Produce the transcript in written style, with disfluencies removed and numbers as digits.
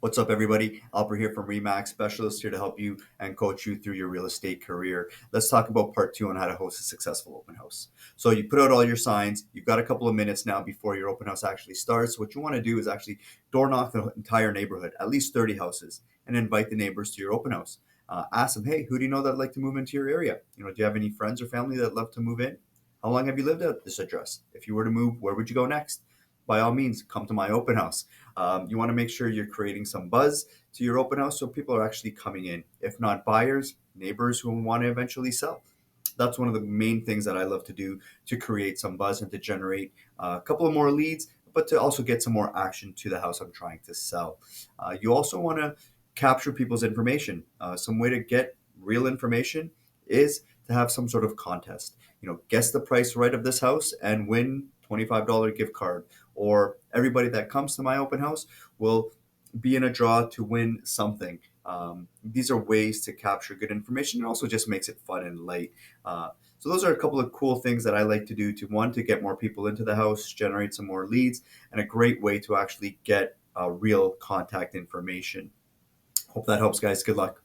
What's up, everybody? Albert here from Remax Specialist, here to help you and coach you through your real estate career. Let's talk about part two on how to host a successful open house. So you put out all your signs. You've got a couple of minutes now before your open house actually starts. What you want to do is actually door knock the entire neighborhood, at least 30 houses, and invite the neighbors to your open house. Ask them, hey, who do you know that'd like to move into your area? Do you have any friends or family that'd love to move in? How long have you lived at this address? If you were to move, where would you go next? By all means, come to my open house. You want to make sure you're creating some buzz to your open house so people are actually coming in. If not buyers, neighbors who want to eventually sell. That's one of the main things that I love to do to create some buzz and to generate a couple of more leads, but to also get some more action to the house I'm trying to sell. You also want to capture people's information. Some way to get real information is to have some sort of contest. Guess the price right of this house and win $25 gift card, or everybody that comes to my open house will be in a draw to win something. These are ways to capture good information and also just makes it fun and light. So those are a couple of cool things that I like to do to get more people into the house, generate some more leads, and a great way to actually get real contact information. Hope that helps, guys. Good luck.